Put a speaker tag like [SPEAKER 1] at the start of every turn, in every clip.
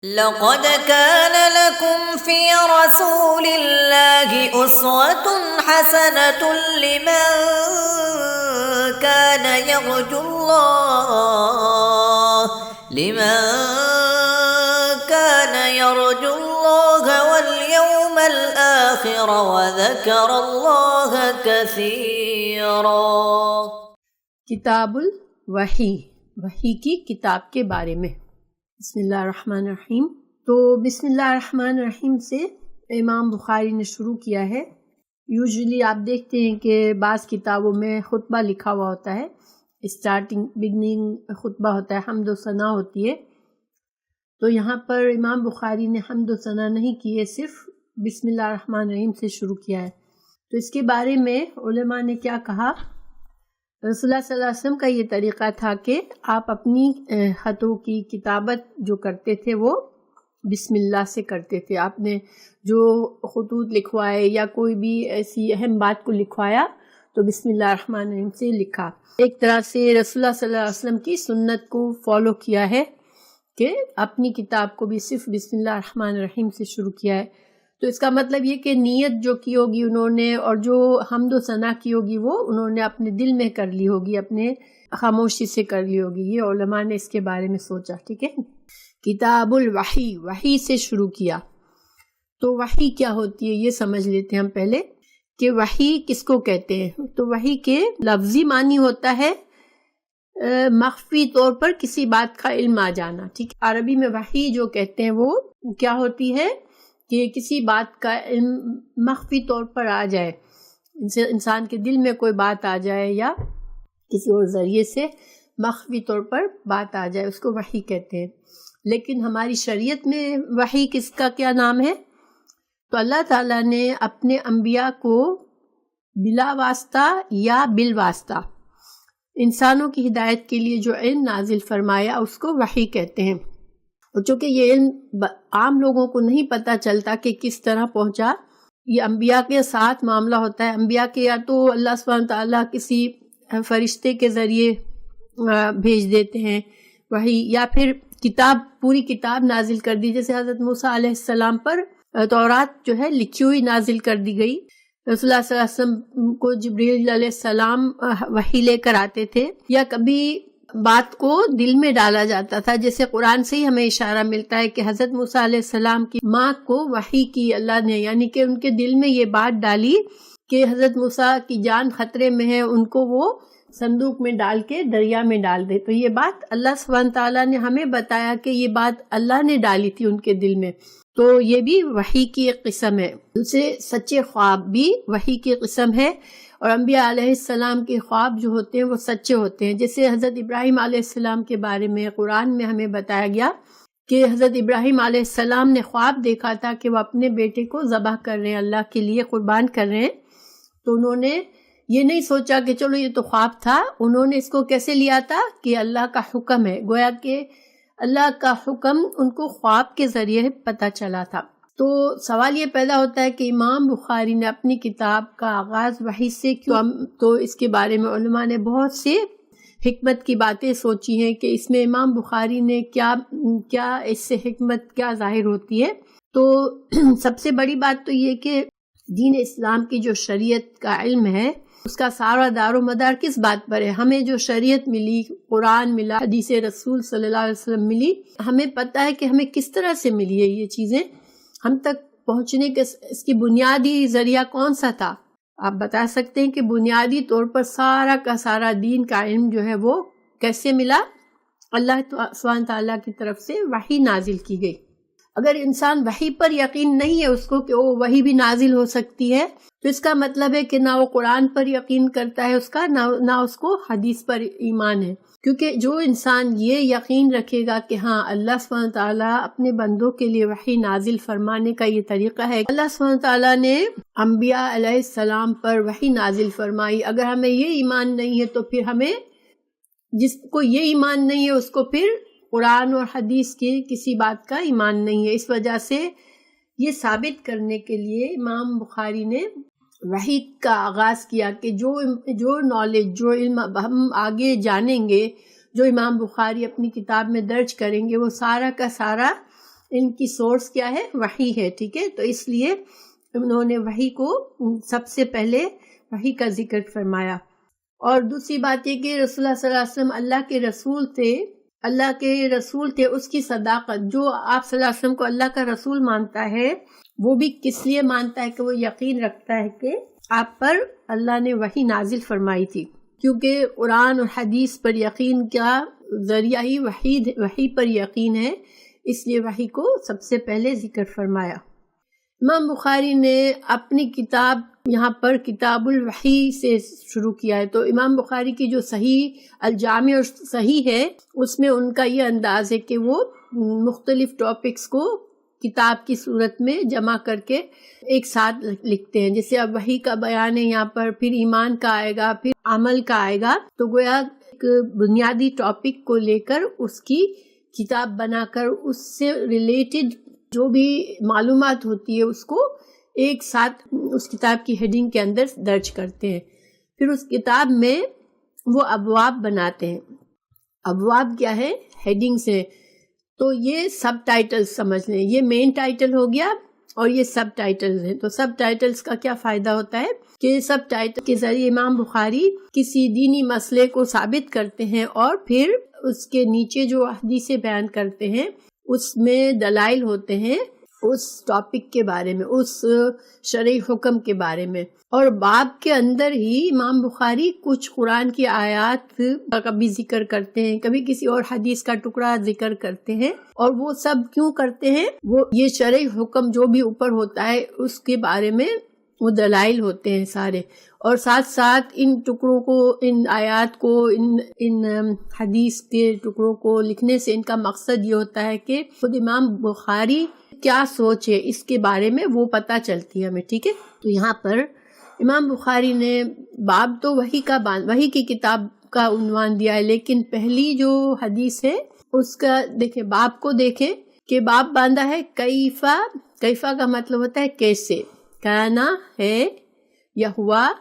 [SPEAKER 1] لقد كان لكم في رسول الله أسوة حسنة لمن كان يرجو الله واليوم الآخر وذكر الله كثيرا۔
[SPEAKER 2] کتاب الوحی، وحی کی کتاب کے بارے میں۔ بسم اللہ الرحمن الرحیم۔ تو بسم اللہ الرحمن الرحیم سے امام بخاری نے شروع کیا ہے۔ یوزلی آپ دیکھتے ہیں کہ بعض کتابوں میں خطبہ لکھا ہوا ہوتا ہے، بگننگ خطبہ ہوتا ہے، حمد و ثنا ہوتی ہے۔ تو یہاں پر امام بخاری نے حمد و ثنا نہیں کی ہے، صرف بسم اللہ الرحمن الرحیم سے شروع کیا ہے۔ تو اس کے بارے میں علماء نے کیا کہا؟ رسول اللہ صلی اللہ علیہ وسلم کا یہ طریقہ تھا کہ آپ اپنی خطوں کی کتابت جو کرتے تھے وہ بسم اللہ سے کرتے تھے۔ آپ نے جو خطوط لکھوائے یا کوئی بھی ایسی اہم بات کو لکھوایا تو بسم اللہ الرحمن الرحیم سے لکھا۔ ایک طرح سے رسول اللہ صلی اللہ علیہ وسلم کی سنت کو فالو کیا ہے کہ اپنی کتاب کو بھی صرف بسم اللہ الرحمن الرحیم سے شروع کیا ہے۔ تو اس کا مطلب یہ کہ نیت جو کی ہوگی انہوں نے اور جو حمد و ثنا کی ہوگی وہ انہوں نے اپنے دل میں کر لی ہوگی، اپنے خاموشی سے کر لی ہوگی۔ یہ علماء نے اس کے بارے میں سوچا، ٹھیک ہے۔ کتاب الوحی، وحی سے شروع کیا۔ تو وحی کیا ہوتی ہے یہ سمجھ لیتے ہیں ہم پہلے کہ وحی کس کو کہتے ہیں۔ تو وحی کے لفظی معنی ہوتا ہے مخفی طور پر کسی بات کا علم آ جانا، ٹھیک ہے۔ عربی میں وحی جو کہتے ہیں وہ کیا ہوتی ہے کہ کسی بات کا علم مخفی طور پر آ جائے، انسان کے دل میں کوئی بات آ جائے یا کسی اور ذریعے سے مخفی طور پر بات آ جائے، اس کو وحی کہتے ہیں۔ لیکن ہماری شریعت میں وحی کس کا کیا نام ہے؟ تو اللہ تعالیٰ نے اپنے انبیاء کو بلا واسطہ یا بالواسطہ انسانوں کی ہدایت کے لیے جو علم نازل فرمایا اس کو وحی کہتے ہیں۔ اور چونکہ یہ علم عام لوگوں کو نہیں پتہ چلتا کہ کس طرح پہنچا، یہ انبیاء کے ساتھ معاملہ ہوتا ہے۔ انبیاء کے یا تو اللہ سبحانہ تعالیٰ کسی فرشتے کے ذریعے بھیج دیتے ہیں وحی، یا پھر پوری کتاب نازل کر دی، جیسے حضرت موسیٰ علیہ السلام پر تورات جو ہے لکھی ہوئی نازل کر دی گئی۔ رسول اللہ صلی اللہ علیہ وسلم کو جبریل علیہ السلام وحی لے کر آتے تھے، یا کبھی بات کو دل میں ڈالا جاتا تھا، جیسے قرآن سے ہی ہمیں اشارہ ملتا ہے کہ حضرت موسیٰ علیہ السلام کی ماں کو وحی کی اللہ نے، یعنی کہ ان کے دل میں یہ بات ڈالی کہ حضرت موسیٰ کی جان خطرے میں ہے، ان کو وہ صندوق میں ڈال کے دریا میں ڈال دے۔ تو یہ بات اللہ سبحانہ تعالیٰ نے ہمیں بتایا کہ یہ بات اللہ نے ڈالی تھی ان کے دل میں، تو یہ بھی وحی کی ایک قسم ہے۔ دوسرے سچے خواب بھی وحی کی قسم ہے، اور انبیاء علیہ السلام کے خواب جو ہوتے ہیں وہ سچے ہوتے ہیں۔ جیسے حضرت ابراہیم علیہ السلام کے بارے میں قرآن میں ہمیں بتایا گیا کہ حضرت ابراہیم علیہ السلام نے خواب دیکھا تھا کہ وہ اپنے بیٹے کو ذبح کر رہے ہیں، اللہ کے لیے قربان کر رہے ہیں۔ تو انہوں نے یہ نہیں سوچا کہ چلو یہ تو خواب تھا، انہوں نے اس کو کیسے لیا تھا کہ اللہ کا حکم ہے، گویا کہ اللہ کا حکم ان کو خواب کے ذریعے پتہ چلا تھا۔ تو سوال یہ پیدا ہوتا ہے کہ امام بخاری نے اپنی کتاب کا آغاز وحی سے کیوں؟ تو اس کے بارے میں علماء نے بہت سے حکمت کی باتیں سوچی ہیں کہ اس میں امام بخاری نے کیا اس سے حکمت کیا ظاہر ہوتی ہے۔ تو سب سے بڑی بات تو یہ کہ دین اسلام کی جو شریعت کا علم ہے اس کا سارا دار و مدار کس بات پر ہے؟ ہمیں جو شریعت ملی، قرآن ملا، حدیث رسول صلی اللہ علیہ وسلم ملی، ہمیں پتہ ہے کہ ہمیں کس طرح سے ملی ہے یہ چیزیں، ہم تک پہنچنے کے اس کی بنیادی ذریعہ کون سا تھا؟ آپ بتا سکتے ہیں کہ بنیادی طور پر سارا کا سارا دین کا علم جو ہے وہ کیسے ملا؟ اللہ سبحانہ تعالیٰ کی طرف سے وحی نازل کی گئی۔ اگر انسان وحی پر یقین نہیں ہے اس کو کہ وہ وحی بھی نازل ہو سکتی ہے، تو اس کا مطلب ہے کہ نہ وہ قرآن پر یقین کرتا ہے اس کا، نہ اس کو حدیث پر ایمان ہے۔ کیونکہ جو انسان یہ یقین رکھے گا کہ ہاں اللہ سبحانہ تعالیٰ اپنے بندوں کے لیے وحی نازل فرمانے کا یہ طریقہ ہے، اللہ سبحانہ تعالیٰ نے انبیاء علیہ السلام پر وحی نازل فرمائی، اگر ہمیں یہ ایمان نہیں ہے تو پھر ہمیں، جس کو یہ ایمان نہیں ہے اس کو پھر قرآن اور حدیث کی کسی بات کا ایمان نہیں ہے۔ اس وجہ سے یہ ثابت کرنے کے لیے امام بخاری نے وحی کا آغاز کیا کہ جو نالج، جو علم ہم آگے جانیں گے، جو امام بخاری اپنی کتاب میں درج کریں گے، وہ سارا کا سارا ان کی سورس کیا ہے؟ وحی ہے، ٹھیک ہے. تو اس لیے انہوں نے وحی کو سب سے پہلے وحی کا ذکر فرمایا. اور دوسری بات یہ کہ رسول اللہ صلی اللہ علیہ وسلم اللہ کے رسول تھے. اس کی صداقت، جو آپ صلی اللہ علیہ وسلم کو اللہ کا رسول مانتا ہے وہ بھی کس لیے مانتا ہے کہ وہ یقین رکھتا ہے کہ آپ پر اللہ نے وحی نازل فرمائی تھی، کیونکہ قرآن اور حدیث پر یقین کا ذریعہ ہی وحی پر یقین ہے، اس لیے وحی کو سب سے پہلے ذکر فرمایا. امام بخاری نے اپنی کتاب یہاں پر کتاب الوحی سے شروع کیا ہے. تو امام بخاری کی جو صحیح الجامع اور صحیح ہے، اس میں ان کا یہ انداز ہے کہ وہ مختلف ٹاپکس کو کتاب کی صورت میں جمع کر کے ایک ساتھ لکھتے ہیں. جیسے اب وحی کا بیان ہے یہاں پر، پھر ایمان کا آئے گا، پھر عمل کا آئے گا. تو گویا ایک بنیادی ٹاپک کو لے کر اس کی کتاب بنا کر اس سے ریلیٹڈ جو بھی معلومات ہوتی ہے اس کو ایک ساتھ اس کتاب کی ہیڈنگ کے اندر درج کرتے ہیں. پھر اس کتاب میں وہ ابواب بناتے ہیں. ابواب کیا ہے؟ ہیڈنگز ہیں. تو یہ سب ٹائٹلز سمجھ لیں، یہ مین ٹائٹل ہو گیا اور یہ سب ٹائٹلز ہیں. تو سب ٹائٹلز کا کیا فائدہ ہوتا ہے کہ سب ٹائٹل کے ذریعے امام بخاری کسی دینی مسئلے کو ثابت کرتے ہیں اور پھر اس کے نیچے جو حدیثیں بیان کرتے ہیں اس میں دلائل ہوتے ہیں اس ٹاپک کے بارے میں، اس شرعی حکم کے بارے میں. اور باب کے اندر ہی امام بخاری کچھ قرآن کی آیات کا کبھی ذکر کرتے ہیں، کبھی کسی اور حدیث کا ٹکڑا ذکر کرتے ہیں. اور وہ سب کیوں کرتے ہیں؟ وہ یہ شرعی حکم جو بھی اوپر ہوتا ہے اس کے بارے میں وہ دلائل ہوتے ہیں سارے. اور ساتھ ساتھ ان ٹکڑوں کو، ان آیات کو، ان حدیث کے ٹکڑوں کو لکھنے سے ان کا مقصد یہ ہوتا ہے کہ خود امام بخاری کیا سوچ ہے اس کے بارے میں وہ پتہ چلتی ہے ہمیں، ٹھیک ہے. تو یہاں پر امام بخاری نے باب تو وحی کی کتاب کا عنوان دیا ہے، لیکن پہلی جو حدیث ہے اس کا دیکھیں، باب کو دیکھیں کہ باب باندھا ہے کیفا کا مطلب ہوتا ہے کیسے. کانا ہے یا ہوا،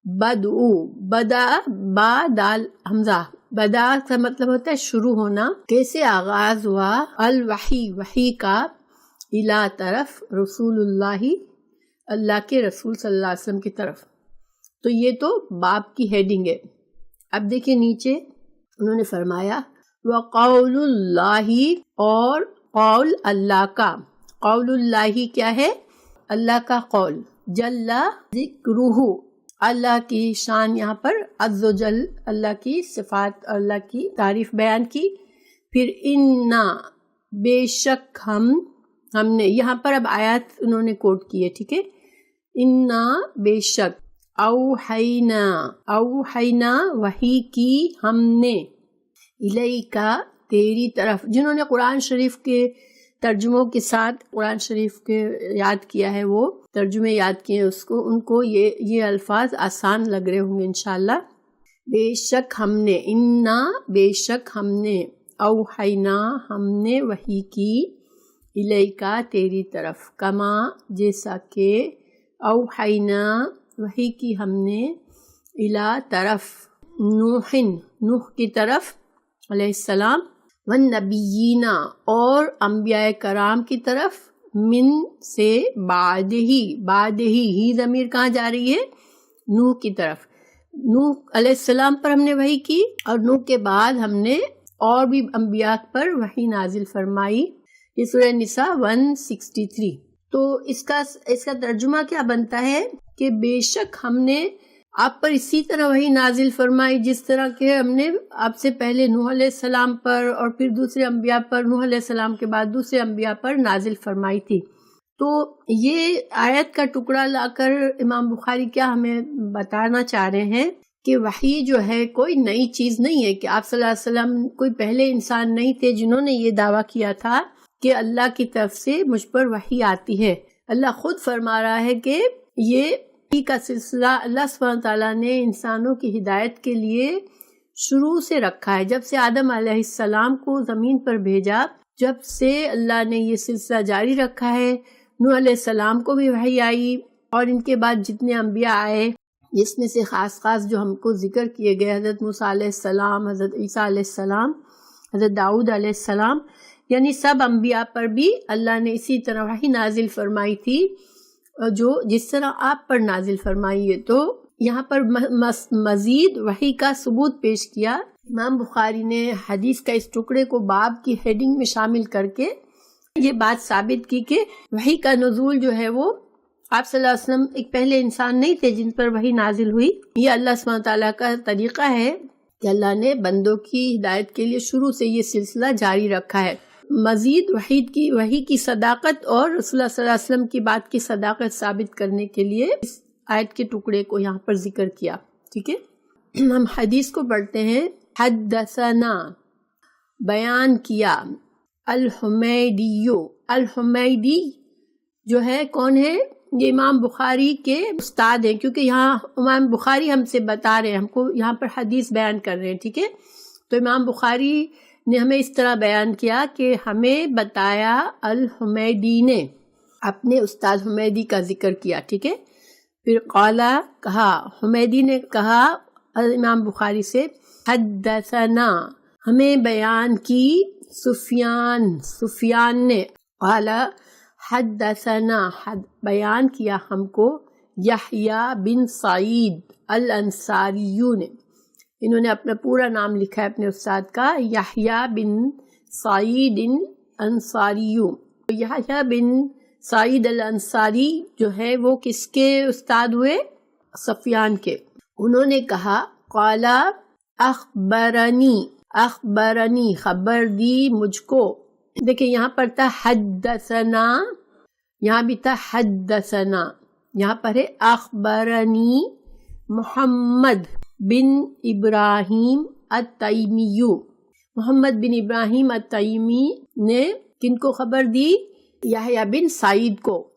[SPEAKER 2] بدعو، بدا با دال حمزہ، بدا کا مطلب ہوتا ہے شروع ہونا. کیسے آغاز ہوا؟ الوحی، وحی کا، الا طرف، رسول اللہ کے رسول صلی اللہ علیہ وسلم کی طرف. تو یہ تو باب کی ہیڈنگ ہے. اب دیکھیں نیچے انہوں نے فرمایا وقول اللہ، اور قول اللہ کا. قول اللہ کیا ہے؟ اللہ کا قول. جل ذکرہ، اللہ کی شان یہاں پر عز و جل، اللہ کی صفات، اللہ کی تعریف بیان کی. پھر انا، بے شک ہم نے، یہاں پر اب آیات انہوں نے کوٹ کی ہے، ٹھیک ہے. انا، بے شک، اوحینا، وحی کی ہم نے، الیکا، تیری طرف. جنہوں نے قرآن شریف کے ترجموں کے ساتھ قرآن شریف کے یاد کیا ہے، وہ ترجمے یاد کیے ہیں ان کو یہ الفاظ آسان لگ رہے ہوں گے انشاءاللہ. بے شک ہم نے، انا، بے شک ہم نے، اوحینا، ہم نے وحی کی، الیکا، تیری طرف، کما، جیسا کہ، اوحینا، وحی کی ہم نے، الا، طرف، نوح کی طرف علیہ السلام، والنبیین، اور انبیاء کرام کی طرف، من، سے، بعد ہی ضمیر کہاں جا رہی ہے؟ نوح کی طرف. نوح علیہ السلام پر ہم نے وحی کی، اور نوح کے بعد ہم نے اور بھی انبیاء پر وحی نازل فرمائی. یہ سورہ نساء 163. تو اس کا ترجمہ کیا بنتا ہے کہ بے شک ہم نے آپ پر اسی طرح وحی نازل فرمائی جس طرح کہ ہم نے آپ سے پہلے نوح علیہ السلام پر اور پھر دوسرے انبیاء پر، نوح علیہ السلام کے بعد دوسرے انبیاء پر نازل فرمائی تھی. تو یہ آیت کا ٹکڑا لا کر امام بخاری کیا ہمیں بتانا چاہ رہے ہیں کہ وحی جو ہے کوئی نئی چیز نہیں ہے، کہ آپ صلی اللہ علیہ وسلم کوئی پہلے انسان نہیں تھے جنہوں نے یہ دعویٰ کیا تھا کہ اللہ کی طرف سے مجھ پر وحی آتی ہے. اللہ خود فرما رہا ہے کہ یہ وحی کا سلسلہ اللہ سبحانہ تعالیٰ نے انسانوں کی ہدایت کے لیے شروع سے رکھا ہے. جب سے آدم علیہ السلام کو زمین پر بھیجا، جب سے اللہ نے یہ سلسلہ جاری رکھا ہے. نوح علیہ السلام کو بھی وحی آئی، اور ان کے بعد جتنے انبیاء آئے، جس میں سے خاص جو ہم کو ذکر کیے گئے، حضرت موسیٰ علیہ السلام، حضرت عیسیٰ علیہ السلام، حضرت داؤد علیہ السلام، یعنی سب انبیاء پر بھی اللہ نے اسی طرح وحی نازل فرمائی تھی جو جس طرح آپ پر نازل فرمائی ہے۔ تو یہاں پر مزید وحی کا ثبوت پیش کیا۔ امام بخاری نے حدیث کا اس ٹکڑے کو باب کی ہیڈنگ میں شامل کر کے یہ بات ثابت کی کہ وحی کا نزول جو ہے وہ آپ صلی اللہ علیہ وسلم ایک پہلے انسان نہیں تھے جن پر وحی نازل ہوئی۔ یہ اللہ سبحانہ تعالیٰ کا طریقہ ہے کہ اللہ نے بندوں کی ہدایت کے لیے شروع سے یہ سلسلہ جاری رکھا ہے۔ مزید وحی کی صداقت اور رسول اللہ صلی اللہ علیہ وسلم کی بات کی صداقت ثابت کرنے کے لیے اس آیت کے ٹکڑے کو یہاں پر ذکر کیا۔ ٹھیک ہے، ہم حدیث کو پڑھتے ہیں۔ حدثنا بیان کیا، الحمیدی جو ہے کون ہے؟ یہ امام بخاری کے استاد ہیں، کیونکہ یہاں امام بخاری ہم سے بتا رہے ہیں، ہم کو یہاں پر حدیث بیان کر رہے ہیں۔ ٹھیک ہے، تو امام بخاری نے ہمیں اس طرح بیان کیا کہ ہمیں بتایا الحمیدی نے، اپنے استاد حمیدی کا ذکر کیا۔ ٹھیک ہے، پھر قالا کہا، حمیدی نے کہا امام بخاری سے حدثنا ہمیں بیان کی سفیان نے، قالا حدثنا بیان کیا ہم کو یحییٰ بن سعید الانصاری نے، انہوں نے اپنا پورا نام لکھا ہے اپنے استاد کا، یحییٰ بن سعید انصاری۔ یحییٰ بن سعید الانصاری جو ہے وہ کس کے استاد ہوئے؟ سفیان کے۔ انہوں نے کہا قالا اخبرنی خبر دی مجھ کو۔ دیکھیں یہاں پر تھا حدثنا، یہاں بھی تھا حدثنا، یہاں پر ہے اخبرنی محمد بن ابراہیم التیمی۔ محمد بن ابراہیم التیمی نے کن کو خبر دی؟ یحییٰ بن سعید کو۔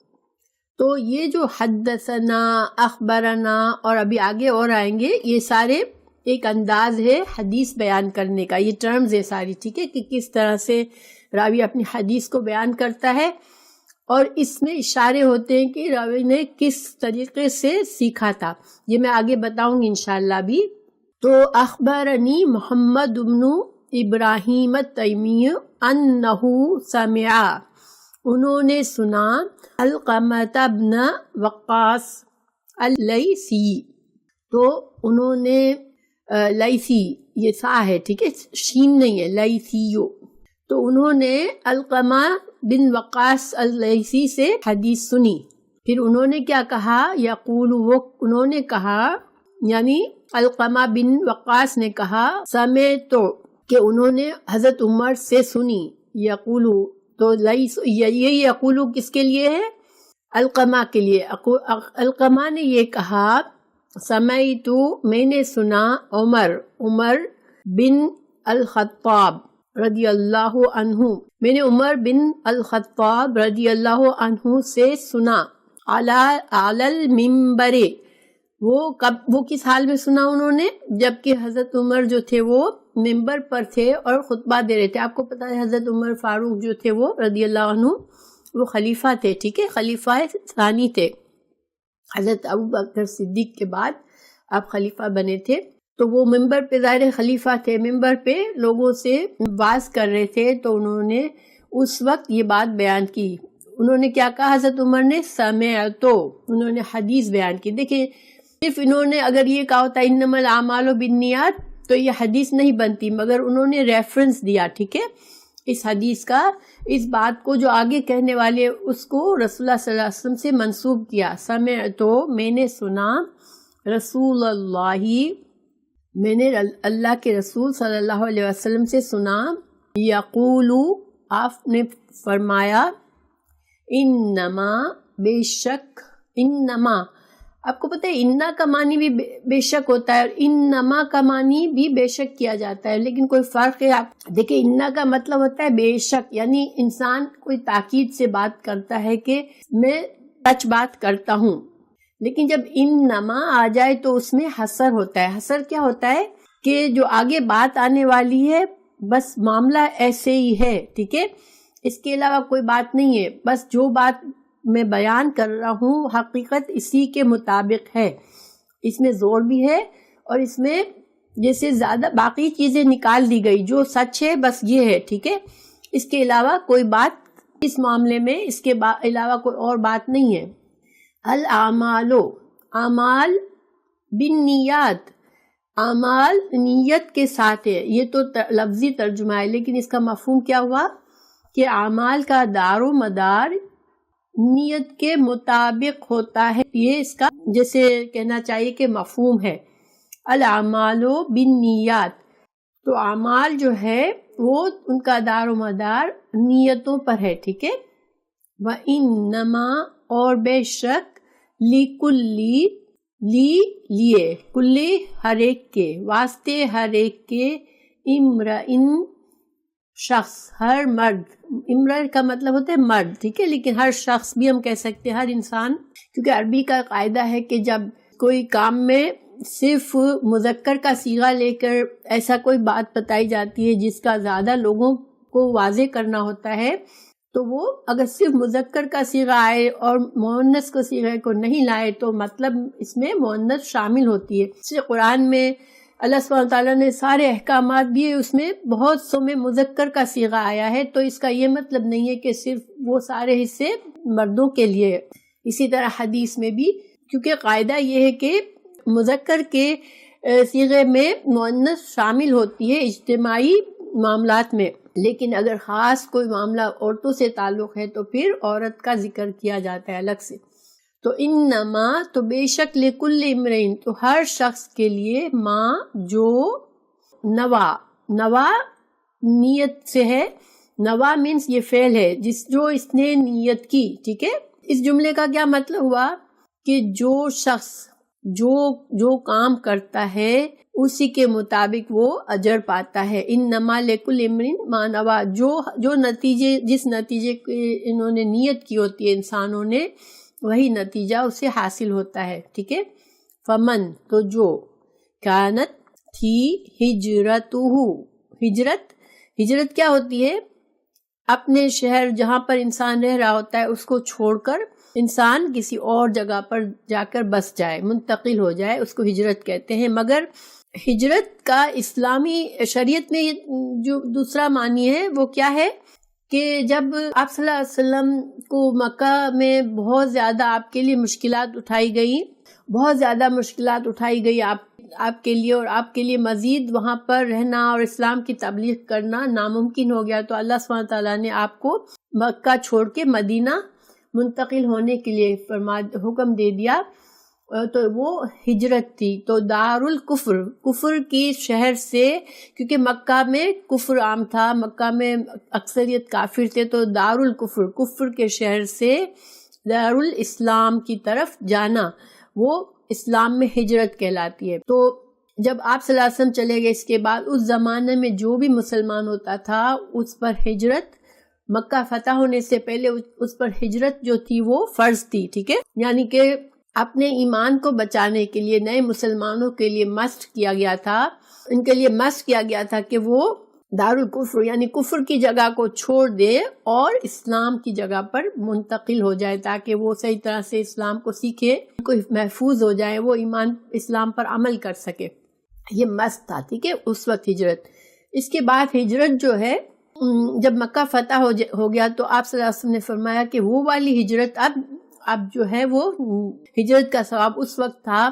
[SPEAKER 2] تو یہ جو حدثنا، اخبرنا اور ابھی آگے اور آئیں گے، یہ سارے ایک انداز ہے حدیث بیان کرنے کا، یہ ٹرمز ہے ساری۔ ٹھیک ہے، کہ کس طرح سے راوی اپنی حدیث کو بیان کرتا ہے، اور اس میں اشارے ہوتے ہیں کہ راوی نے کس طریقے سے سیکھا تھا، یہ میں آگے بتاؤں گی انشاءاللہ بھی۔ تو اخبرنی محمد بن ابراہیم التیمی انہ سمع، انہوں نے سنا علقمہ بن وقاص اللیثی، تو انہوں نے لیثی، یہ سا ہے ٹھیک ہے، شین نہیں ہے، لیثیو، تو انہوں نے علقمہ بن وقاص اللیثی سے حدیث سنی۔ پھر انہوں نے کیا کہا؟ یقول، وہ انہوں نے کہا یعنی علقمہ بن وقاص نے کہا سمعت، کہ انہوں نے حضرت عمر سے سنی، یقول، تو یہ یقول کس کے لیے ہے؟ علقمہ کے لیے۔ علقمہ نے یہ کہا سمعت، میں نے سنا عمر بن الخطاب رضی اللہ عنہ، میں نے عمر بن الخطاب رضی اللہ عنہ سے سنا، علی المنبر، وہ کس حال میں سنا انہوں نے؟ جبکہ حضرت عمر جو تھے وہ ممبر پر تھے اور خطبہ دے رہے تھے۔ آپ کو پتہ ہے حضرت عمر فاروق جو تھے وہ رضی اللہ عنہ وہ خلیفہ تھے، ٹھیک ہے، خلیفہ ثانی تھے، حضرت ابو بکر صدیق کے بعد آپ خلیفہ بنے تھے۔ تو وہ ممبر پہ ظاہر خلیفہ تھے، ممبر پہ لوگوں سے واعظ کر رہے تھے، تو انہوں نے اس وقت یہ بات بیان کی۔ انہوں نے کیا کہا؟ حضرت عمر نے سمعتو، انہوں نے حدیث بیان کی۔ دیکھیں صرف انہوں نے اگر یہ کہا ہوتا انما الاعمال بالنیات تو یہ حدیث نہیں بنتی، مگر انہوں نے ریفرنس دیا، ٹھیک ہے، اس حدیث کا، اس بات کو جو آگے کہنے والے اس کو رسول اللہ صلی اللہ علیہ وسلم سے منسوب کیا۔ سمعتو، میں نے سنا، رسول اللہ، میں نے اللہ کے رسول صلی اللہ علیہ وسلم سے سنا، یقول، آپ نے فرمایا، انما، بے شک، انما، آپ کو پتہ ہے انا کا معنی بھی بے شک ہوتا ہے اور انما کا معنی بھی بے شک کیا جاتا ہے، لیکن کوئی فرق ہے؟ آپ دیکھیں انا کا مطلب ہوتا ہے بے شک، یعنی انسان کوئی تاکید سے بات کرتا ہے کہ میں سچ بات کرتا ہوں، لیکن جب انما آ جائے تو اس میں حصر ہوتا ہے۔ حصر کیا ہوتا ہے؟ کہ جو آگے بات آنے والی ہے بس معاملہ ایسے ہی ہے، ٹھیک ہے، اس کے علاوہ کوئی بات نہیں ہے، بس جو بات میں بیان کر رہا ہوں حقیقت اسی کے مطابق ہے، اس میں زور بھی ہے اور اس میں جیسے زیادہ باقی چیزیں نکال دی گئی، جو سچ ہے بس یہ ہے، ٹھیک ہے، اس کے علاوہ کوئی بات اس معاملے میں اس کے علاوہ کوئی اور بات نہیں ہے. الاعمال، اعمال بالنیات، اعمال نیت کے ساتھ ہے. یہ تو لفظی ترجمہ ہے، لیکن اس کا مفہوم کیا ہوا کہ اعمال کا دار و مدار نیت کے مطابق ہوتا ہے. یہ اس کا جیسے کہنا چاہیے کہ مفہوم ہے. الاعمال بالنیات، تو اعمال جو ہے وہ ان کا دار و مدار نیتوں پر ہے. ٹھیک ہے. وَإِنَّمَا، اور بے شک، لِكُلِّ، لیے، کلی ہر ایک کے، واسطے ہر ایک کے، امرئن شخص، ہر مرد. امرئ کا مطلب ہوتا ہے مرد. ٹھیک ہے. لیکن ہر شخص بھی ہم کہہ سکتے ہیں، ہر انسان، کیونکہ عربی کا قاعدہ ہے کہ جب کوئی کام میں صرف مذکر کا صیغہ لے کر ایسا کوئی بات بتائی جاتی ہے جس کا زیادہ لوگوں کو واضح کرنا ہوتا ہے، تو وہ اگر صرف مذکر کا صیغہ آئے اور مؤنث کو صیغے کو نہیں لائے تو مطلب اس میں مؤنث شامل ہوتی ہے. اس لیے قرآن میں اللہ سبحانہ تعالیٰ نے سارے احکامات دیے، اس میں بہت سو میں مذکر کا صیغہ آیا ہے، تو اس کا یہ مطلب نہیں ہے کہ صرف وہ سارے حصے مردوں کے لیے. اسی طرح حدیث میں بھی، کیونکہ قاعدہ یہ ہے کہ مذکر کے صیغے میں مؤنث شامل ہوتی ہے اجتماعی معاملات میں، لیکن اگر خاص کوئی معاملہ عورتوں سے تعلق ہے تو پھر عورت کا ذکر کیا جاتا ہے الگ سے. تو انما، تو بے شک، لکل امرئن، تو ہر شخص کے لیے، ماں، جو، نوا نیت سے ہے. نوا مینس یہ فعل ہے جو اس نے نیت کی. ٹھیک ہے. اس جملے کا کیا مطلب ہوا کہ جو شخص جو کام کرتا ہے اسی کے مطابق وہ اجر پاتا ہے. انما لکل امرئ ما نوی، جو نتیجے، جس نتیجے کی انہوں نے نیت کی ہوتی ہے انسانوں نے، وہی نتیجہ اسے حاصل ہوتا ہے. ٹھیک ہے. فمن، تو جو، کانت، تھی، ہجرت کیا ہوتی ہے؟ اپنے شہر جہاں پر انسان رہ رہا ہوتا ہے اس کو چھوڑ کر انسان کسی اور جگہ پر جا کر بس جائے، منتقل ہو جائے، اس کو ہجرت کہتے ہیں. مگر ہجرت کا اسلامی شریعت میں جو دوسرا معنی ہے وہ کیا ہے کہ جب آپ صلی اللہ علیہ وسلم کو مکہ میں بہت زیادہ آپ کے لیے مشکلات اٹھائی گئی آپ کے لیے، اور آپ کے لیے مزید وہاں پر رہنا اور اسلام کی تبلیغ کرنا ناممکن ہو گیا، تو اللہ سبحانہ تعالیٰ نے آپ کو مکہ چھوڑ کے مدینہ منتقل ہونے کے لیے حکم دے دیا. تو وہ ہجرت تھی. تو دار الکفر، کفر کی شہر سے، کیونکہ مکہ میں کفر عام تھا، مکہ میں اکثریت کافر تھے، تو دار الکفر، کفر کے شہر سے دار الاسلام کی طرف جانا، وہ اسلام میں ہجرت کہلاتی ہے. تو جب آپ صلی اللہ علیہ وسلم چلے گئے، اس کے بعد اس زمانے میں جو بھی مسلمان ہوتا تھا اس پر ہجرت، مکہ فتح ہونے سے پہلے اس پر ہجرت جو تھی وہ فرض تھی. ٹھیک ہے. یعنی کہ اپنے ایمان کو بچانے کے لیے نئے مسلمانوں کے لیے مسٹ کیا گیا تھا کہ وہ دار الکفر یعنی کفر کی جگہ کو چھوڑ دے اور اسلام کی جگہ پر منتقل ہو جائے، تاکہ وہ صحیح طرح سے اسلام کو سیکھے، کو محفوظ ہو جائے، وہ ایمان اسلام پر عمل کر سکے. یہ مسٹ تھا. ٹھیک ہے. اس وقت ہجرت. اس کے بعد ہجرت جو ہے، جب مکہ فتح ہو گیا تو آپ صلی اللہ علیہ وسلم نے فرمایا کہ وہ والی ہجرت اب جو ہے وہ ہجرت کا ثواب اس وقت تھا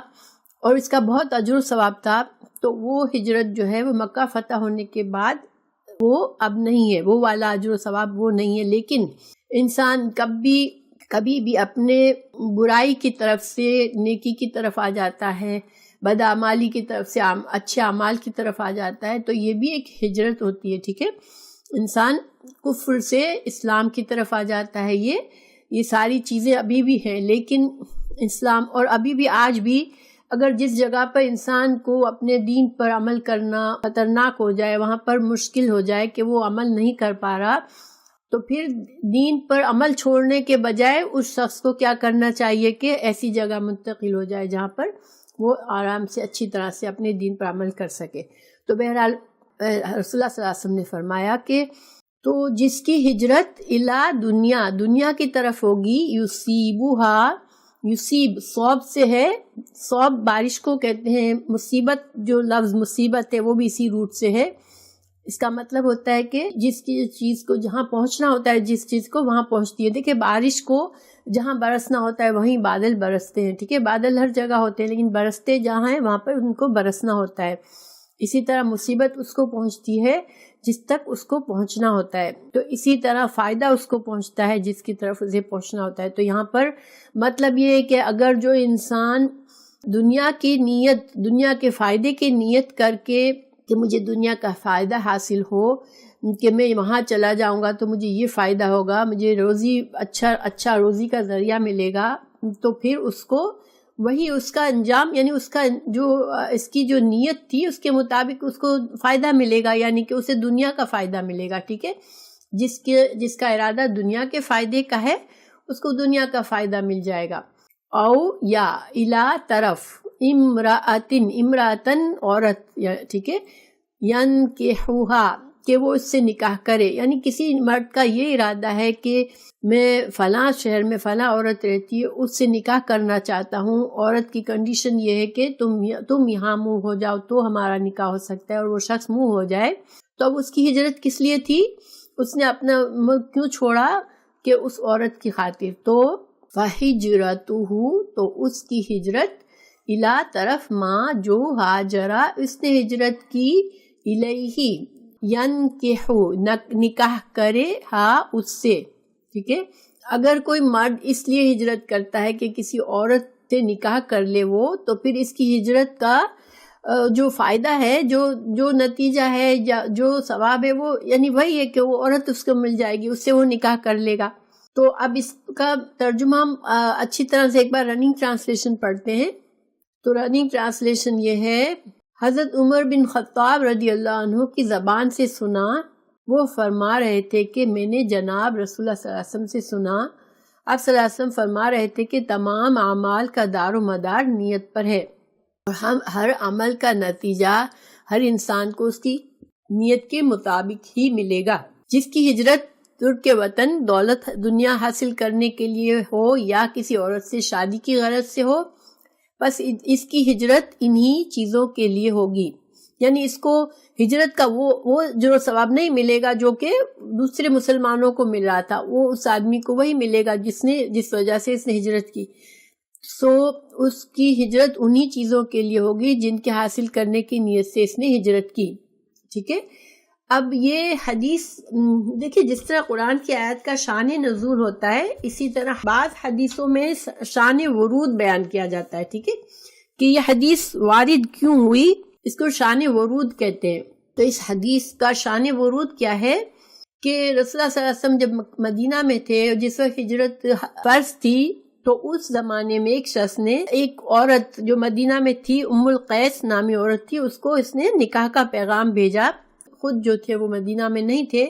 [SPEAKER 2] اور اس کا بہت اجر و ثواب تھا، تو وہ ہجرت جو ہے وہ مکہ فتح ہونے کے بعد وہ اب نہیں ہے، وہ والا اجر و ثواب وہ نہیں ہے. لیکن انسان کبھی بھی اپنے برائی کی طرف سے نیکی کی طرف آ جاتا ہے، بدعمالی کی طرف سے اچھے اعمال کی طرف آ جاتا ہے، تو یہ بھی ایک ہجرت ہوتی ہے. ٹھیک ہے. انسان کفر سے اسلام کی طرف آ جاتا ہے. یہ ساری چیزیں ابھی بھی ہیں، لیکن اسلام، اور ابھی بھی آج بھی اگر جس جگہ پر انسان کو اپنے دین پر عمل کرنا خطرناک ہو جائے، وہاں پر مشکل ہو جائے کہ وہ عمل نہیں کر پا رہا، تو پھر دین پر عمل چھوڑنے کے بجائے اس شخص کو کیا کرنا چاہیے کہ ایسی جگہ منتقل ہو جائے جہاں پر وہ آرام سے اچھی طرح سے اپنے دین پر عمل کر سکے. تو بہرحال رسول اللہ صلی اللہ علیہ وسلم نے فرمایا کہ تو جس کی ہجرت دنیا کی طرف ہوگی، یصیب صوب سے ہے، صوب بارش کو کہتے ہیں، مصیبت جو لفظ مصیبت ہے وہ بھی اسی روٹ سے ہے. اس کا مطلب ہوتا ہے کہ جس کی چیز کو جہاں پہنچنا ہوتا ہے جس چیز کو وہاں پہنچتی ہے. دیکھیں بارش کو جہاں برسنا ہوتا ہے وہیں بادل برستے ہیں, ٹھیک ہے, بادل ہر جگہ ہوتے ہیں لیکن برستے جہاں ہیں وہاں پر ان کو برسنا ہوتا ہے. اسی طرح مصیبت اس کو پہنچتی ہے جس تک اس کو پہنچنا ہوتا ہے, تو اسی طرح فائدہ اس کو پہنچتا ہے جس کی طرف اسے پہنچنا ہوتا ہے. تو یہاں پر مطلب یہ ہے کہ اگر جو انسان دنیا کی نیت, دنیا کے فائدے کی نیت کر کے کہ مجھے دنیا کا فائدہ حاصل ہو, کہ میں وہاں چلا جاؤں گا تو مجھے یہ فائدہ ہوگا, مجھے روزی اچھا روزی کا ذریعہ ملے گا, تو پھر اس کو وہی اس کا انجام, یعنی اس کا جو اس کی جو نیت تھی اس کے مطابق اس کو فائدہ ملے گا, یعنی کہ اسے دنیا کا فائدہ ملے گا, ٹھیک ہے. جس کا ارادہ دنیا کے فائدے کا ہے اس کو دنیا کا فائدہ مل جائے گا. او یا الا طرف امراتن عورت, ٹھیک ہے, ینکحوہا کہ وہ اس سے نکاح کرے, یعنی کسی مرد کا یہ ارادہ ہے کہ میں فلاں شہر میں فلاں عورت رہتی ہے اس سے نکاح کرنا چاہتا ہوں, عورت کی کنڈیشن یہ ہے کہ تم یہاں موو ہو جاؤ تو ہمارا نکاح ہو سکتا ہے, اور وہ شخص موو ہو جائے, تو اب اس کی ہجرت کس لیے تھی, اس نے اپنا ملک کیوں چھوڑا, کہ اس عورت کی خاطر. تو فہجرتہ تو اس کی ہجرت, الا طرف ماں جو ہاجرا اس نے ہجرت کی, الیہ ینکحو نکاح کرے ہاں اس سے, ٹھیک ہے. اگر کوئی مرد اس لیے ہجرت کرتا ہے کہ کسی عورت سے نکاح کر لے وہ, تو پھر اس کی ہجرت کا جو فائدہ ہے, جو نتیجہ ہے, جو ثواب ہے, وہ یعنی وہی ہے کہ وہ عورت اس کو مل جائے گی, اس سے وہ نکاح کر لے گا. تو اب اس کا ترجمہ ہم اچھی طرح سے ایک بار رننگ ٹرانسلیشن پڑھتے ہیں. تو رننگ ٹرانسلیشن یہ ہے, حضرت عمر بن خطاب رضی اللہ عنہ کی زبان سے سنا, وہ فرما رہے تھے کہ میں نے جناب رسول اللہ صلی اللہ علیہ وسلم سے سنا, آپ صلی اللہ علیہ وسلم فرما رہے تھے کہ تمام اعمال کا دار و مدار نیت پر ہے, اور ہر عمل کا نتیجہ ہر انسان کو اس کی نیت کے مطابق ہی ملے گا. جس کی ہجرت ترک کے وطن دولت دنیا حاصل کرنے کے لیے ہو یا کسی عورت سے شادی کی غرض سے ہو, بس اس کی ہجرت انہی چیزوں کے لیے ہوگی. یعنی اس کو ہجرت کا وہ جو ثواب نہیں ملے گا جو کہ دوسرے مسلمانوں کو مل رہا تھا, وہ اس آدمی کو وہی ملے گا جس وجہ سے اس نے ہجرت کی. سو اس کی ہجرت انہی چیزوں کے لیے ہوگی جن کے حاصل کرنے کی نیت سے اس نے ہجرت کی, ٹھیک ہے. اب یہ حدیث دیکھیے, جس طرح قرآن کی آیت کا شان نزول ہوتا ہے, اسی طرح بعض حدیثوں میں شان ورود بیان کیا جاتا ہے, ٹھیک ہے, کہ یہ حدیث وارد کیوں ہوئی, اس کو شان ورود کہتے ہیں. تو اس حدیث کا شان ورود کیا ہے کہ رسول اللہ صلی اللہ علیہ وسلم جب مدینہ میں تھے, جس وقت ہجرت فرض تھی, تو اس زمانے میں ایک شخص نے ایک عورت جو مدینہ میں تھی, ام القیس نامی عورت تھی, اس کو اس نے نکاح کا پیغام بھیجا. خود جو تھے وہ مدینہ میں نہیں تھے,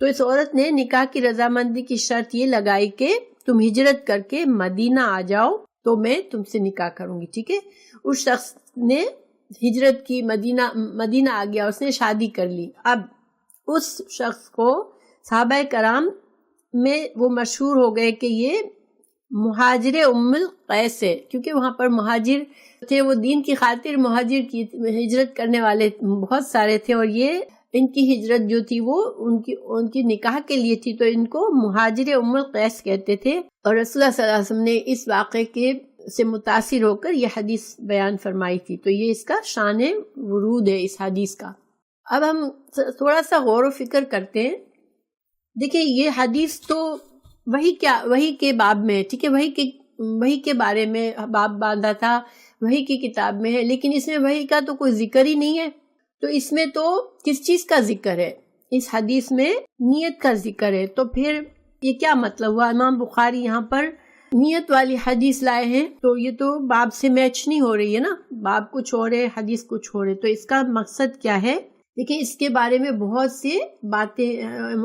[SPEAKER 2] تو اس عورت نے نکاح کی رضامندی کی شرط یہ لگائی کہ تم ہجرت کر کے مدینہ آ جاؤ تو میں تم سے نکاح کروں گی, ٹھیک ہے. اس شخص نے ہجرت کی, مدینہ آ گیا, اس نے شادی کر لی. اب اس شخص کو صحابہ کرام میں وہ مشہور ہو گئے کہ یہ مہاجر ام القیس ہے, کیونکہ وہاں پر مہاجر تھے, وہ دین کی خاطر مہاجر کی ہجرت کرنے والے بہت سارے تھے, اور یہ ان کی ہجرت جو تھی وہ ان کی نکاح کے لیے تھی, تو ان کو مہاجر ام القیس کہتے تھے. اور رسول اللہ صلی اللہ علیہ وسلم نے اس واقعے کے سے متاثر ہو کر یہ حدیث بیان فرمائی تھی. تو یہ اس کا شان ورود ہے اس حدیث کا. اب ہم تھوڑا سا غور و فکر کرتے ہیں. دیکھیں یہ حدیث تو وحی کے باب میں ہے, ٹھیک ہے, وحی کے بارے میں باب باندھا تھا, وحی کی کتاب میں ہے, لیکن اس میں وحی کا تو کوئی ذکر ہی نہیں ہے. تو اس میں تو کس چیز کا ذکر ہے, اس حدیث میں نیت کا ذکر ہے. تو پھر یہ کیا مطلب ہوا, امام بخاری یہاں پر نیت والی حدیث لائے ہیں, تو یہ تو باب سے میچ نہیں ہو رہی ہے نا, باب کچھ ہو رہے حدیث کچھ ہو رہے. تو اس کا مقصد کیا ہے, دیکھیں اس کے بارے میں بہت سی باتیں